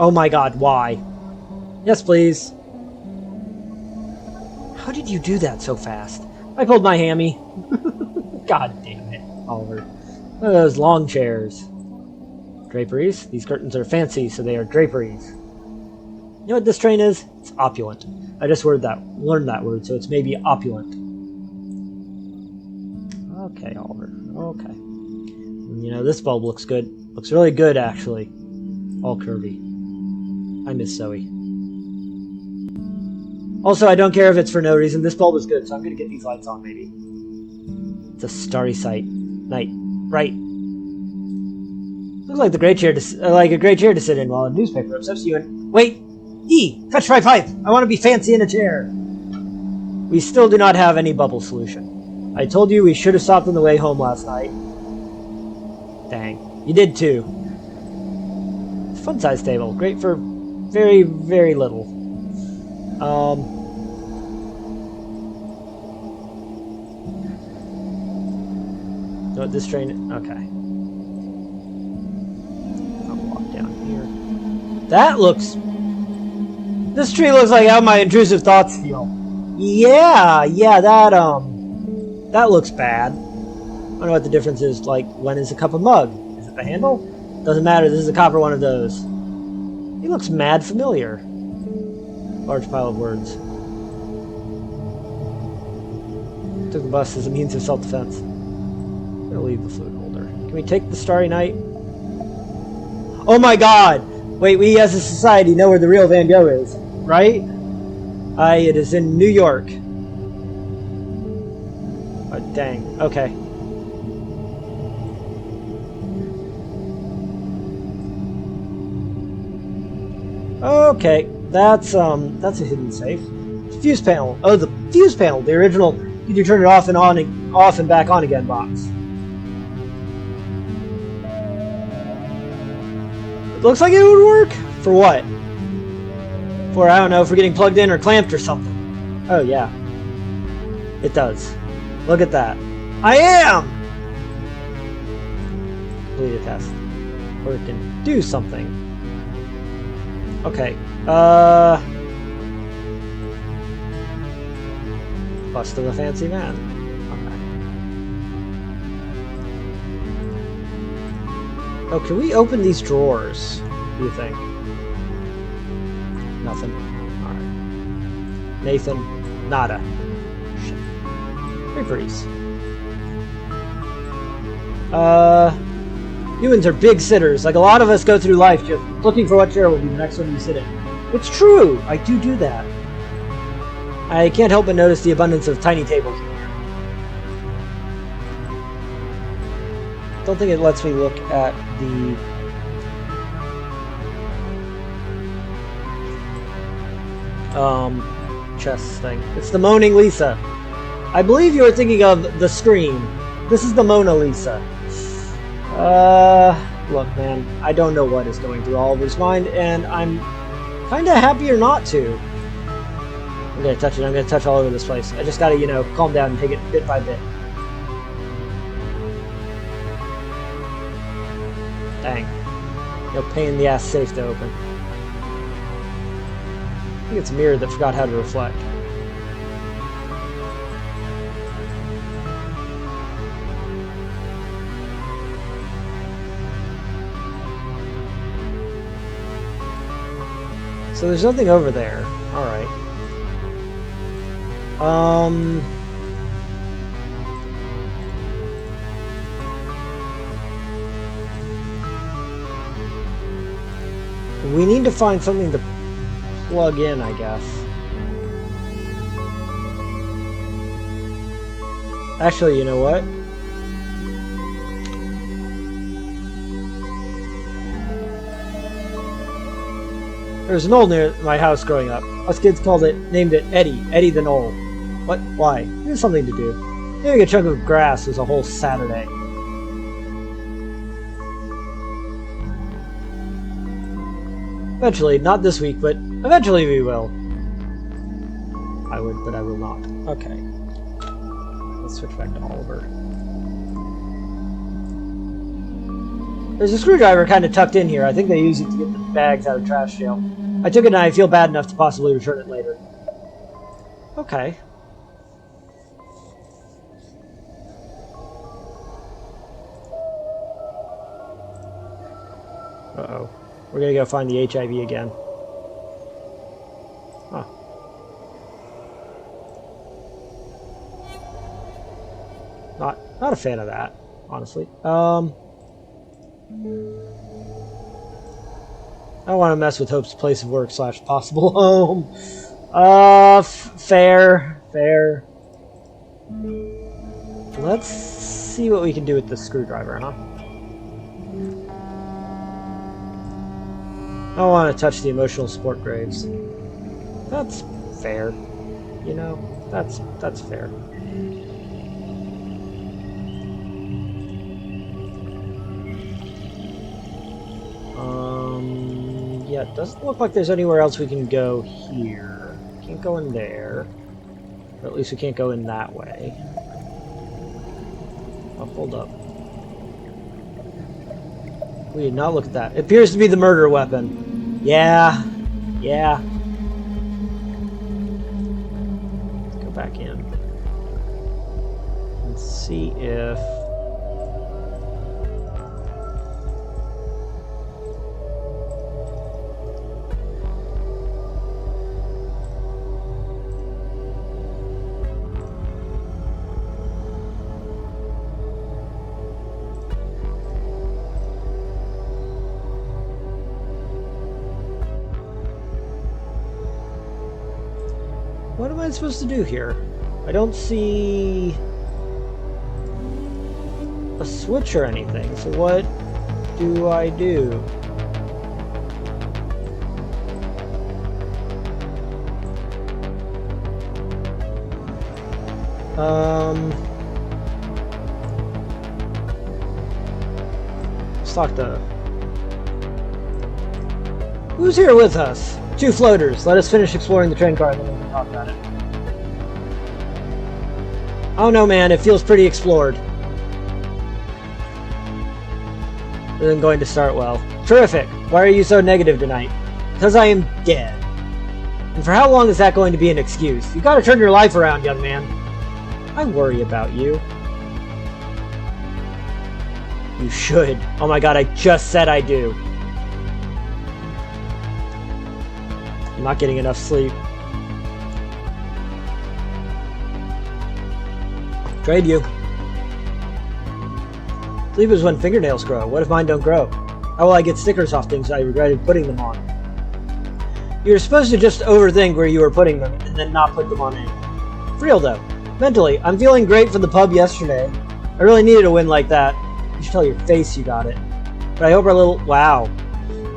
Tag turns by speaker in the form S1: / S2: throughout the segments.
S1: Oh my god, why? Yes, please. How did you do that so fast? I pulled my hammy. God damn it, Oliver. One of those long chairs. Draperies? These curtains are fancy, so they are draperies. You know what this train is? It's opulent. I just learned that word, so it's maybe opulent. Okay, Oliver. Okay. You know, this bulb looks good. Looks really good, actually. All curvy. I miss Zoe. Also, I don't care if it's for no reason. This bulb is good, so I'm going to get these lights on, maybe. It's a starry sight. Night. Right. Looks like a great chair to sit in while a newspaper upsets you and... Wait! E! Fetch my pipe! I want to be fancy in a chair! We still do not have any bubble solution. I told you we should have stopped on the way home last night. Dang. You did too. It's a fun-sized table. Great for very, very little. No, this train... Okay. I'll walk down here. That looks... This tree looks like how my intrusive thoughts feel. Yeah, that looks bad. I wonder what the difference is, like, when is a cup a mug? Is it the handle? Doesn't matter, this is a copper one of those. He looks mad familiar. Large pile of words. Took the bus as a means of self-defense. I'm gonna leave the food holder. Can we take the Starry Night? Oh my god! Wait, we as a society know where the real Van Gogh is, right? It is in New York. Oh, dang. Okay. Okay, that's a hidden safe. Fuse panel. Oh, the fuse panel, the original. Did you turn it off and back on again box? It looks like it would work. For what? For, I don't know, for getting plugged in or clamped or something. Oh yeah, it does. Look at that. I am. Complete a test. Or it can do something. Okay. Bust of a fancy man. Okay. Oh, can we open these drawers? Do you think? Nothing. Alright. Nathan. Nada. Shit. Draperies. Humans are big sitters. Like a lot of us go through life just looking for what chair will be the next one you sit in. It's true! I do that. I can't help but notice the abundance of tiny tables in here. Don't think it lets me look at the... chess thing. It's the Moaning Lisa. I believe you are thinking of the Scream. This is the Mona Lisa. Look, man, I don't know what is going through Oliver's mind, and I'm kinda happier not to. I'm gonna touch it. I'm gonna touch all over this place. I just gotta, you know, calm down and take it bit by bit. Dang. No pain in the ass safe to open. I think it's a mirror that forgot how to reflect. So there's nothing over there. Alright. We need to find something to plug in, I guess. Actually, you know what? There was a knoll near my house growing up. Us kids named it Eddie. Eddie the Knoll. What? Why? There's something to do. Maybe a chunk of grass was a whole Saturday. Eventually, not this week, but eventually we will. I would, but I will not. Okay. Let's switch back to Oliver. There's a screwdriver kind of tucked in here. I think they use it to get the bags out of trash jail. I took it and I feel bad enough to possibly return it later. Okay. Uh-oh. We're gonna go find the HIV again. Huh. Not a fan of that, honestly. I don't want to mess with Hope's place of work / possible home. Fair. Let's see what we can do with this screwdriver, huh? I don't want to touch the emotional support graves. That's fair. You know, that's fair. Yeah, it doesn't look like there's anywhere else we can go here. Can't go in there. Or at least we can't go in that way. Oh, hold up. We did not look at that. It appears to be the murder weapon. Yeah. Go back in. Let's see if... What am I supposed to do here? I don't see a switch or anything, so what do I do? Let's talk to... Who's here with us? 2 floaters. Let us finish exploring the train car and then we can talk about it. Oh no, man, it feels pretty explored. This isn't going to start well. Terrific. Why are you so negative tonight? Because I am dead. And for how long is that going to be an excuse? You gotta turn your life around, young man. I worry about you. You should. Oh my god, I just said I do. I'm not getting enough sleep. Trade you. Sleep is when fingernails grow. What if mine don't grow? How will I get stickers off things I regretted putting them on? You're supposed to just overthink where you were putting them and then not put them on anything. For real though. Mentally, I'm feeling great for the pub yesterday. I really needed a win like that. You should tell your face you got it. But I hope our little... Wow.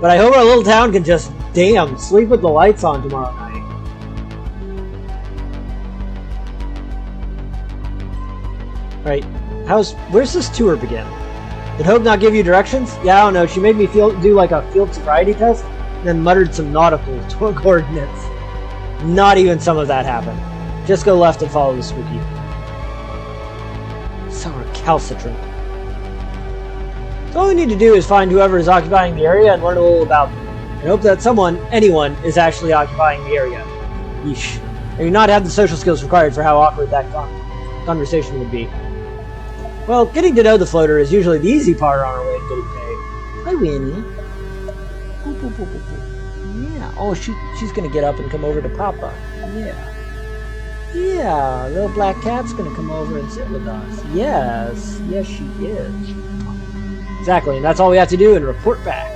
S1: But I hope our little town can just... Damn, sleep with the lights on tomorrow night. Right, where's this tour begin? Did Hope not give you directions? Yeah, I don't know, she made me do like a field sobriety test, and then muttered some nautical coordinates. Not even some of that happened. Just go left and follow the spooky. So recalcitrant. So all we need to do is find whoever is occupying the area and learn a little about them. And hope that anyone, is actually occupying the area. Yeesh. I do not have the social skills required for how awkward that conversation would be. Well, getting to know the floater is usually the easy part on our way to getting paid. Hi, Winnie. Boop, boop, boop, boop, boop. Yeah. Oh, she's gonna get up and come over to Papa. Yeah, little black cat's gonna come over and sit with us. Yes, she is. Exactly, and that's all we have to do and report back.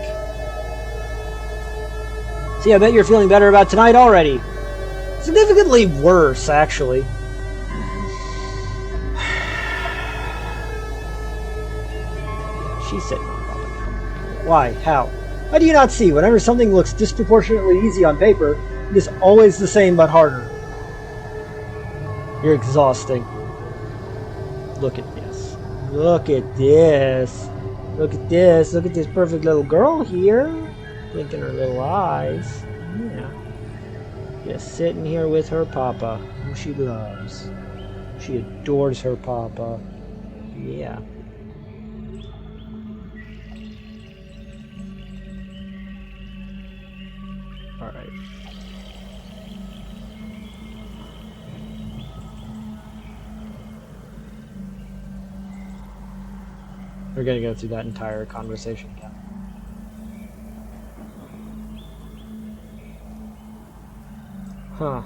S1: See, I bet you're feeling better about tonight already. Significantly worse, actually. She's sitting on Papa now. Why? How? How do you not see? Whenever something looks disproportionately easy on paper, it is always the same but harder. You're exhausting. Look at this. Look at this. Look at this. Look at this perfect little girl here. Blinking her little eyes. Yeah. Just sitting here with her Papa, who she loves. She adores her Papa. Yeah. Alright. We're gonna go through that entire conversation again. Huh.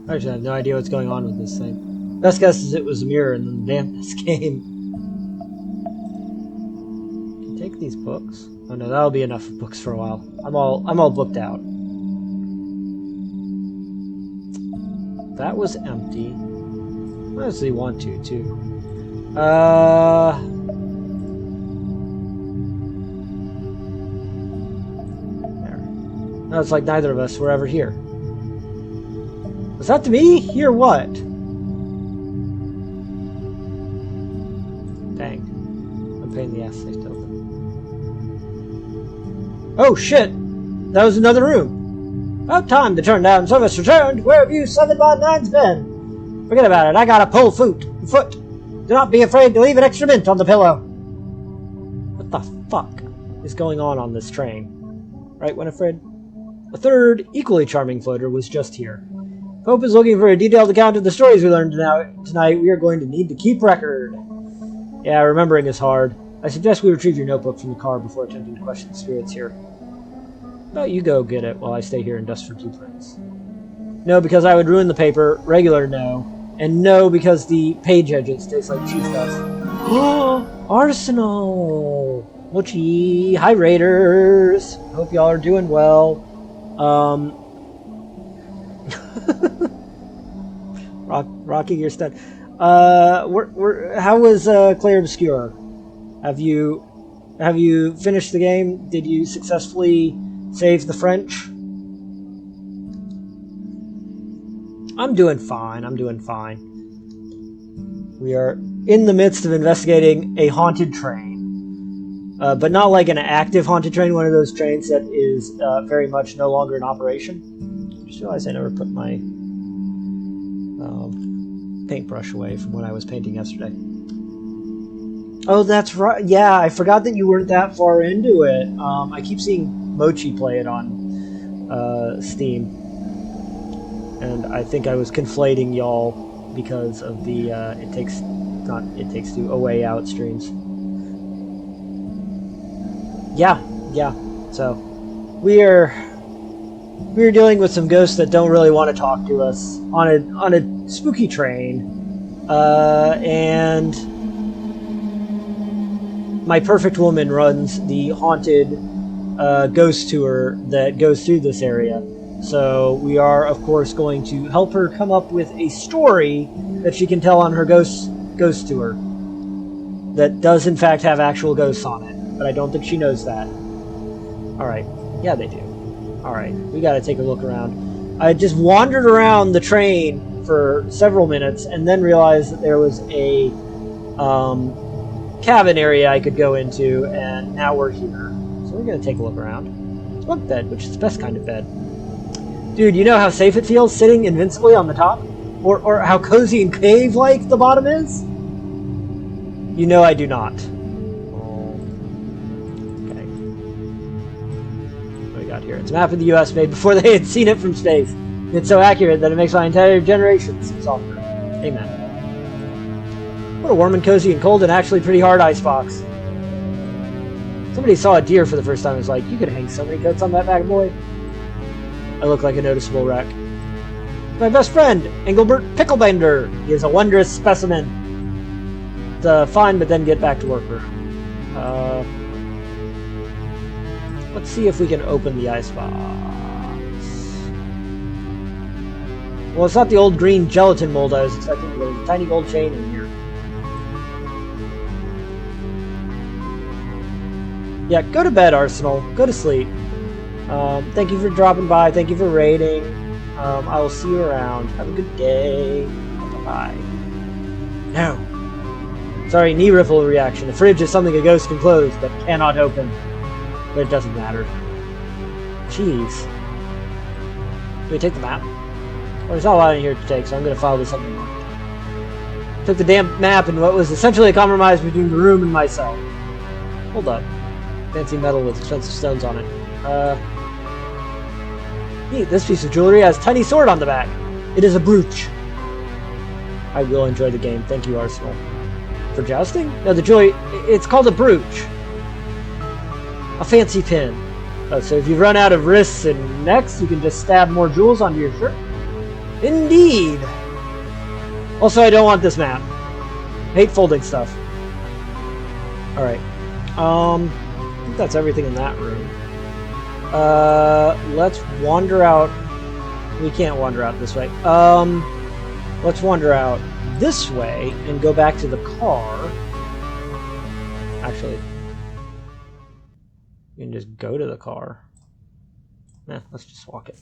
S1: Actually, I have no idea what's going on with this thing. Best guess is it was a mirror and then damn this game. Can you take these books? Oh no, that'll be enough of books for a while. I'm all booked out. That was empty. I honestly want to too. There. No, it's like neither of us were ever here. Was that to me? Here what? Dang. I'm pain in the ass. They still open. Oh shit! That was another room. About time to turn down. Service returned. Where have you 7x9's been? Forget about it. I got a pull foot. Do not be afraid to leave an extra mint on the pillow. What the fuck is going on this train? Right, Winifred? A third, equally charming floater was just here. Pope is looking for a detailed account of the stories we learned tonight. We are going to need to keep record. Yeah, remembering is hard. I suggest we retrieve your notebook from the car before attempting to question the spirits here. How about you go get it while I stay here and dust for blueprints? No, because I would ruin the paper. Regular, no. And no, because the page edges taste like cheese dust. Oh, Arsenal! Mochi! Hi, Raiders! Hope y'all are doing well. Rocky, you're stunned. How was Claire Obscure? Have you finished the game? Did you successfully save the French? I'm doing fine. We are in the midst of investigating a haunted train, but not like an active haunted train. One of those trains that is very much no longer in operation. I just realized I never put my paintbrush away from when I was painting yesterday. Oh, that's right. Yeah, I forgot that you weren't that far into it. I keep seeing Mochi play it on Steam, and I think I was conflating y'all because of the It Takes Two A Way Out streams. Yeah. So we're dealing with some ghosts that don't really want to talk to us on a spooky train, and my perfect woman runs the haunted ghost tour that goes through this area. So we are, of course, going to help her come up with a story that she can tell on her ghost tour that does in fact have actual ghosts on it, but I don't think she knows that. Alright, yeah they do. Alright, we gotta take a look around. I just wandered around the train for several minutes and then realized that there was a cabin area I could go into, and now we're here. So we're gonna take a look around. It's bunk bed, which is the best kind of bed. Dude, you know how safe it feels sitting invincibly on the top? Or how cozy and cave-like the bottom is? You know I do not. Okay. What do we got here? It's a map of the US made before they had seen it from space. It's so accurate that it makes my entire generation seem softer. Amen. What a warm and cozy and cold and actually pretty hard icebox. Somebody saw a deer for the first time and was like, you could hang so many coats on that bad boy. I look like a noticeable wreck. My best friend, Engelbert Picklebender. He is a wondrous specimen. It's fine, but then get back to work room. Let's see if we can open the icebox. Well, it's not the old green gelatin mold I was expecting. There's a tiny gold chain in here. Yeah, go to bed, Arsenal. Go to sleep. Thank you for dropping by. Thank you for raiding. I will see you around. Have a good day. Bye-bye. No. Sorry, knee riffle reaction. The fridge is something a ghost can close, but cannot open. But it doesn't matter. Jeez. Do we take the map? Well, there's not a lot in here to take, so I'm going to follow this up more. Took the damn map in what was essentially a compromise between the room and my cell. Hold up. Fancy metal with expensive stones on it. Neat, this piece of jewelry has a tiny sword on the back. It is a brooch. I will enjoy the game. Thank you, Arsenal. For jousting? No, the jewelry, it's called a brooch. A fancy pin. Oh, so if you run out of wrists and necks, you can just stab more jewels onto your shirt? Indeed! Also, I don't want this map. Hate folding stuff. Alright. I think that's everything in that room. Let's wander out. We can't wander out this way. Let's wander out this way and go back to the car. Actually, you can just go to the car. Nah, let's just walk it.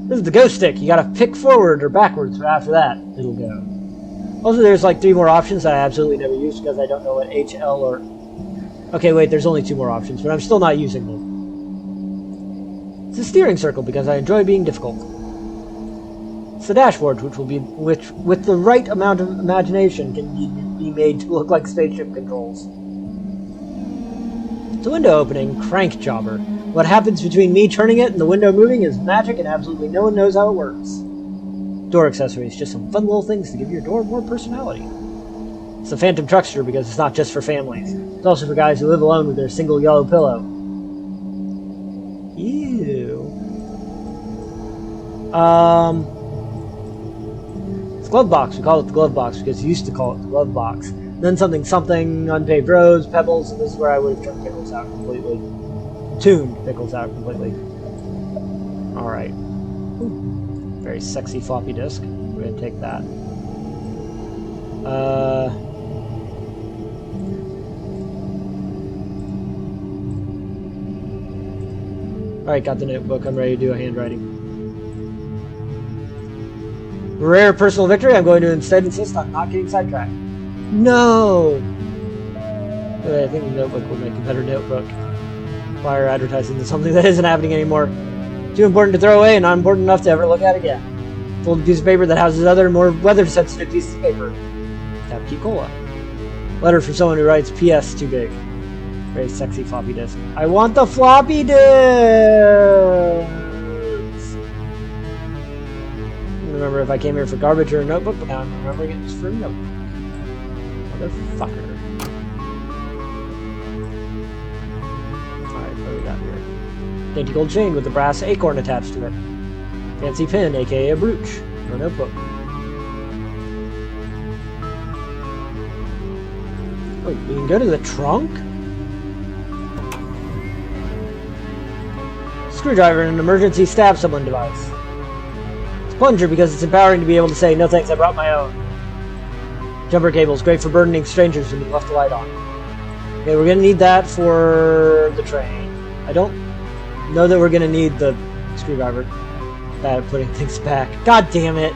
S1: This is the ghost stick. You gotta pick forward or backwards, but after that, it'll go. Also, there's like 3 more options that I absolutely never use because I don't know what H, L, or... Okay, wait, there's only 2 more options, but I'm still not using them. It's a steering circle because I enjoy being difficult. It's the dashboard, which with the right amount of imagination can be made to look like spaceship controls. It's a window opening, crank jobber. What happens between me turning it and the window moving is magic and absolutely no one knows how it works. Door accessories, just some fun little things to give your door more personality. It's a phantom truckster because it's not just for families. It's also for guys who live alone with their single yellow pillow. Ew. It's glove box. We call it the glove box because you used to call it the glove box. Then something, unpaved roads, pebbles, and this is where I would have turned pickles out completely. Tuned pickles out completely. Alright. Very sexy floppy disk. We're going to take that. Alright, got the notebook. I'm ready to do a handwriting. Rare personal victory. I'm going to instead insist on not getting sidetracked. No! I think the notebook would make a better notebook. Flyer advertising is something that isn't happening anymore. Too important to throw away and not important enough to ever look at again. Folded piece of paper that houses other, more weather-sensitive pieces of paper. Tap key cola. Letter from someone who writes, P.S. too big. Very sexy floppy disk. I want the floppy disks! Remember if I came here for garbage or a notebook, but now I'm remembering it was for a notebook. Motherfucker. Alright, what do we got here? Dainty gold chain with a brass acorn attached to it. Fancy pin, aka a brooch. Or a notebook. Oh, we can go to the trunk? Screwdriver and an emergency stab someone device. It's plunger because it's empowering to be able to say, no thanks, I brought my own. Jumper cables, great for burdening strangers when you left the light on. Okay, we're gonna need that for the train. I don't know that we're gonna need the screwdriver. Bad at putting things back. God damn it!